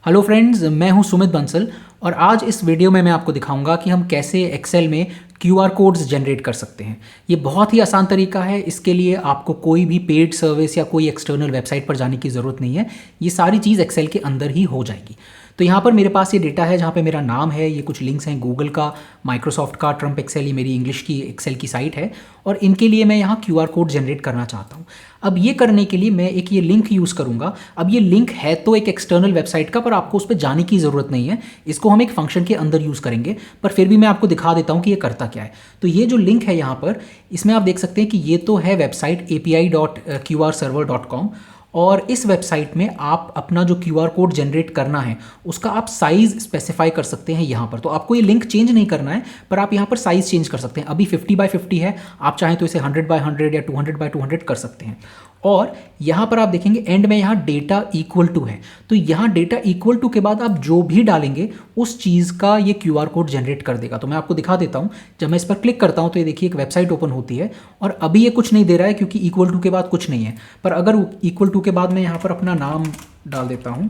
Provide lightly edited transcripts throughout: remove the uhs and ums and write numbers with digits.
Hello friends, मैं हूं सुमित बंसल और आज इस वीडियो में मैं आपको दिखाऊंगा कि हम कैसे एक्सेल में क्यूआर कोड्स जनरेट कर सकते हैं। ये बहुत ही आसान तरीका है। इसके लिए आपको कोई भी पेड सर्विस या कोई एक्सटर्नल वेबसाइट पर जाने की ज़रूरत नहीं है। ये सारी चीज़ एक्सेल के अंदर ही हो जाएगी। तो यहाँ पर मेरे पास ये डेटा है जहाँ पे मेरा नाम है, ये कुछ लिंक्स हैं गूगल का, माइक्रोसॉफ्ट का, ट्रम्प एक्सेल, ये मेरी इंग्लिश की एक्सेल की साइट है और इनके लिए मैं यहाँ क्यूआर कोड जनरेट करना चाहता हूँ। अब ये करने के लिए मैं एक ये लिंक यूज़ करूँगा। अब ये लिंक है तो एक एक्सटर्नल वेबसाइट का, पर आपको उस पर जाने की ज़रूरत नहीं है। इसको हम एक फंक्शन के अंदर यूज़ करेंगे, पर फिर भी मैं आपको दिखा देता हूँ कि ये करता क्या है। तो ये जो लिंक है यहाँ पर, इसमें आप देख सकते हैं कि ये तो है वेबसाइट api.qrserver.com और इस वेबसाइट में आप अपना जो क्यूआर कोड जनरेट करना है उसका आप साइज़ स्पेसिफाई कर सकते हैं यहाँ पर। तो आपको ये लिंक चेंज नहीं करना है, पर आप यहाँ पर साइज़ चेंज कर सकते हैं। अभी 50x50 है, आप चाहें तो इसे 100x100 या 200x200 कर सकते हैं। और यहाँ पर आप देखेंगे एंड में यहाँ डेटा इक्वल टू है, तो यहाँ डेटा इक्वल टू के बाद आप जो भी डालेंगे उस चीज़ का ये क्यूआर कोड जनरेट कर देगा। तो मैं आपको दिखा देता हूँ। जब मैं इस पर क्लिक करता हूँ तो ये देखिए एक वेबसाइट ओपन होती है और अभी ये कुछ नहीं दे रहा है क्योंकि इक्वल टू के बाद कुछ नहीं है। पर अगर इक्वल टू के बाद मैं यहाँ पर अपना नाम डाल देता हूँ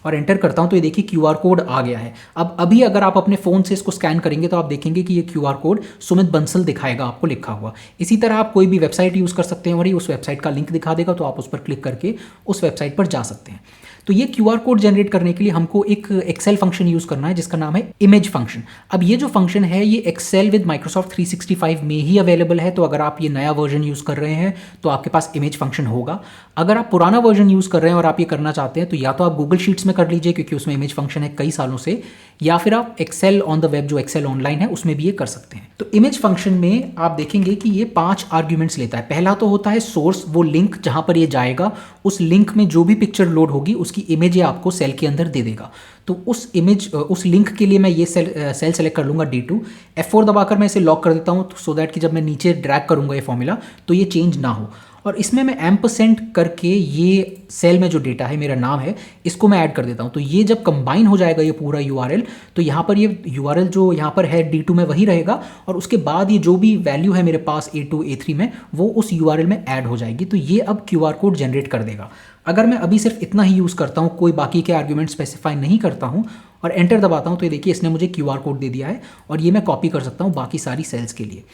और एंटर करता हूं तो ये देखिए क्यूआर कोड आ गया है। अब अभी अगर आप अपने फ़ोन से इसको स्कैन करेंगे तो आप देखेंगे कि ये क्यूआर कोड सुमित बंसल दिखाएगा आपको लिखा हुआ। इसी तरह आप कोई भी वेबसाइट यूज़ कर सकते हैं और ये उस वेबसाइट का लिंक दिखा देगा, तो आप उस पर क्लिक करके उस वेबसाइट पर जा सकते हैं। तो ये क्यूआर कोड जनरेट करने के लिए हमको एक एक्सेल फंक्शन यूज़ करना है जिसका नाम है इमेज फंक्शन। अब ये जो फंक्शन है ये एक्सेल विद माइक्रोसॉफ्ट 365 में ही अवेलेबल है। तो अगर आप ये नया वर्जन यूज़ कर रहे हैं तो आपके पास इमेज फंक्शन होगा। अगर आप पुराना वर्जन यूज़ कर रहे हैं और आप ये करना चाहते हैं तो या तो आप गूगल शीट्स में कर लीजिए क्योंकि उसमें इमेज फंक्शन है कई सालों से, या फिर आप एक्सेल ऑन द वेब जो एक्सेल ऑनलाइन है उसमें भी ये कर सकते हैं। तो इमेज फंक्शन में आप देखेंगे कि ये 5 आर्ग्यूमेंट्स लेता है। पहला तो होता है सोर्स, वो लिंक जहाँ पर ये जाएगा, उस लिंक में जो भी पिक्चर लोड होगी उसकी इमेज ये आपको सेल के अंदर दे देगा। तो उस लिंक के लिए मैं ये सेल सेलेक्ट कर लूँगा D2, F4 दबाकर मैं इसे लॉक कर देता हूँ सो दैट कि जब मैं नीचे ड्रैग करूँगा ये फॉर्मूला तो ये चेंज ना हो। और इसमें मैं एम्परसेंट करके ये सेल में जो डेटा है, मेरा नाम है, इसको मैं ऐड कर देता हूँ। तो ये जब कंबाइन हो जाएगा ये पूरा URL, तो यहाँ पर ये URL जो यहाँ पर है D2 में वही रहेगा और उसके बाद ये जो भी वैल्यू है मेरे पास A2 A3 में वो उस URL में ऐड हो जाएगी। तो ये अब क्यूआर कोड जनरेट कर देगा। अगर मैं अभी सिर्फ इतना ही यूज़ करता हूँ, कोई बाकी के आर्ग्यूमेंट स्पेसिफाई नहीं करता हूँ और एंटर दबाता हूँ तो ये देखिए इसने मुझे क्यूआर कोड दे दिया है और ये मैं कॉपी कर सकता हूँ बाकी सारी सेल्स के लिए।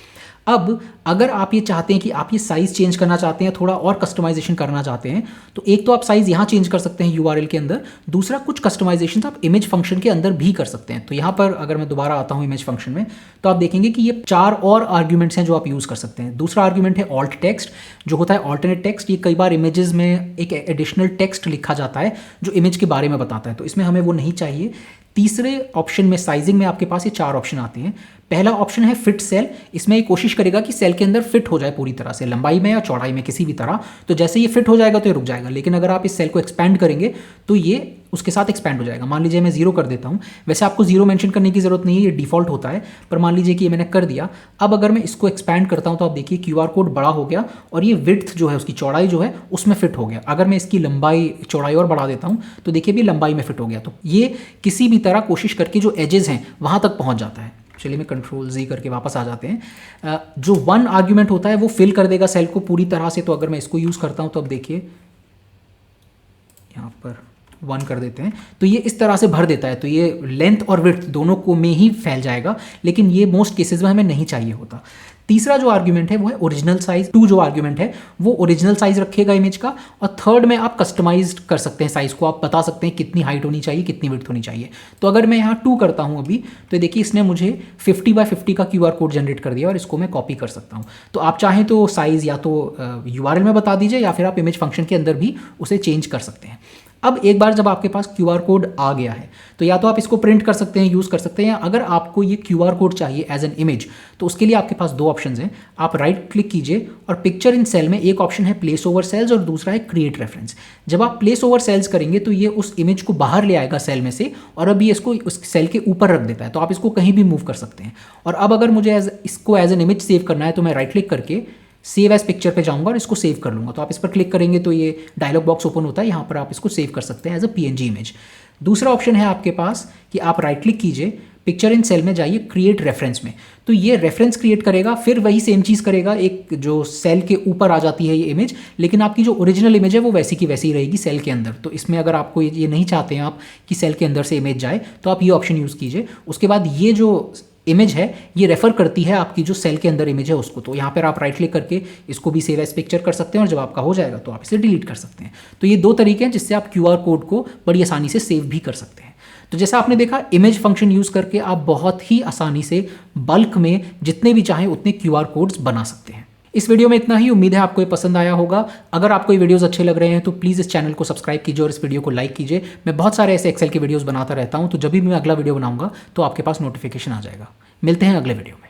अब अगर आप ये चाहते हैं कि आप ये साइज़ चेंज करना चाहते हैं, थोड़ा और कस्टमाइजेशन करना चाहते हैं, तो एक तो आप साइज़ यहाँ चेंज कर सकते हैं URL के अंदर, दूसरा कुछ कस्टमाइजेशन आप इमेज फंक्शन के अंदर भी कर सकते हैं। तो यहाँ पर अगर मैं दोबारा आता हूँ इमेज फंक्शन में तो आप देखेंगे कि ये 4 और आर्ग्यूमेंट्स हैं जो आप यूज़ कर सकते हैं। दूसरा आर्ग्यूमेंट है ऑल्ट टेक्स्ट, जो होता है ऑल्टरनेट टेक्स्ट। ये कई बार इमेजेस में एक एडिशनल टेक्स्ट लिखा जाता है जो इमेज के बारे में बताता है, तो इसमें हमें वो नहीं चाहिए। तीसरे ऑप्शन में साइजिंग में आपके पास ये 4 ऑप्शन आते हैं। पहला ऑप्शन है फिट सेल, इसमें ये कोशिश करेगा कि सेल के अंदर फिट हो जाए पूरी तरह से, लंबाई में या चौड़ाई में किसी भी तरह। तो जैसे ये फिट हो जाएगा तो ये रुक जाएगा, लेकिन अगर आप इस सेल को एक्सपैंड करेंगे तो ये उसके साथ एक्सपैंड हो जाएगा। मान लीजिए मैं 0 कर देता हूँ, वैसे आपको 0 मेंशन करने की ज़रूरत नहीं है, ये डिफ़ॉल्ट होता है, पर मान लीजिए कि ये मैंने कर दिया। अब अगर मैं इसको एक्सपैंड करता हूँ तो आप देखिए क्यूआर कोड बड़ा हो गया और ये विड्थ जो है, उसकी चौड़ाई जो है उसमें फिट हो गया। अगर मैं इसकी लंबाई चौड़ाई और बढ़ा देता हूँ तो देखिए भी लंबाई में फिट हो गया। तो ये किसी भी तरह कोशिश करके जो एजेस हैं वहाँ तक पहुँच जाता है। चलिए मैं Ctrl+Z करके वापस आ जाते हैं। जो 1 आर्ग्यूमेंट होता है वो फिल कर देगा सेल को पूरी तरह से। तो अगर मैं इसको यूज़ करता हूँ तो अब देखिए यहाँ पर 1 कर देते हैं तो ये इस तरह से भर देता है। तो ये लेंथ और विड्थ दोनों को में ही फैल जाएगा, लेकिन ये मोस्ट केसेस में हमें नहीं चाहिए होता। तीसरा जो आर्ग्यूमेंट है वो है ओरिजिनल साइज। 2 जो आर्ग्यूमेंट है वो ओरिजिनल साइज रखेगा इमेज का, और थर्ड में आप कस्टमाइज कर सकते हैं साइज को। आप बता सकते हैं कितनी हाइट होनी चाहिए, कितनी विड्थ होनी चाहिए। तो अगर मैं यहाँ 2 करता हूँ अभी, तो देखिए इसने मुझे 50x50 का क्यूआर कोड जनरेट कर दिया और इसको मैं कॉपी कर सकता हूँ। तो आप चाहें तो साइज या तो URL में बता दीजिए या फिर आप इमेज फंक्शन के अंदर भी उसे चेंज कर सकते हैं। अब एक बार जब आपके पास क्यूआर कोड आ गया है तो या तो आप इसको प्रिंट कर सकते हैं, यूज़ कर सकते हैं, या अगर आपको ये क्यूआर कोड चाहिए एज एन इमेज तो उसके लिए आपके पास 2 ऑप्शंस हैं। आप राइट क्लिक कीजिए और पिक्चर इन सेल में एक ऑप्शन है प्लेस ओवर सेल्स और दूसरा है क्रिएट रेफरेंस। जब आप प्लेस ओवर सेल्स करेंगे तो ये उस इमेज को बाहर ले आएगा सेल में से और अब ये इसको उस सेल के ऊपर रख देता है। तो आप इसको कहीं भी मूव कर सकते हैं। और अब अगर मुझे इसको एज एन इमेज सेव करना है तो मैं राइट क्लिक करके सेव एज पिक्चर पे जाऊंगा और इसको सेव कर लूँगा। तो आप इस पर क्लिक करेंगे तो ये डायलॉग बॉक्स ओपन होता है, यहाँ पर आप इसको सेव कर सकते हैं एज अ PNG इमेज। दूसरा ऑप्शन है आपके पास कि आप राइट क्लिक कीजिए, पिक्चर इन सेल में जाइए, क्रिएट रेफरेंस में, तो ये रेफरेंस क्रिएट करेगा, फिर वही सेम चीज़ करेगा, एक जो सेल के ऊपर आ जाती है ये इमेज, लेकिन आपकी जो ओरिजिनल इमेज है वो वैसी की वैसी रहेगी सेल के अंदर। तो इसमें अगर आपको ये नहीं चाहते हैं आप कि सेल के अंदर से इमेज जाए, तो आप ये ऑप्शन यूज़ कीजिए। उसके बाद ये जो इमेज है ये रेफर करती है आपकी जो सेल के अंदर इमेज है उसको, तो यहाँ पर आप राइट क्लिक करके इसको भी सेव एज पिक्चर कर सकते हैं और जब आपका हो जाएगा तो आप इसे डिलीट कर सकते हैं। तो ये दो तरीके हैं जिससे आप QR कोड को बड़ी आसानी से सेव भी कर सकते हैं। तो जैसा आपने देखा, इमेज फंक्शन यूज़ करके आप बहुत ही आसानी से बल्क में जितने भी चाहें उतने QR कोड्स बना सकते हैं। इस वीडियो में इतना ही। उम्मीद है आपको ये पसंद आया होगा। अगर आपको ये वीडियोस अच्छे लग रहे हैं तो प्लीज़ इस चैनल को सब्सक्राइब कीजिए और इस वीडियो को लाइक कीजिए। मैं बहुत सारे ऐसे एक्सेल के वीडियोस बनाता रहता हूं, तो जब भी मैं अगला वीडियो बनाऊंगा तो आपके पास नोटिफिकेशन आ जाएगा। मिलते हैं अगले वीडियो में।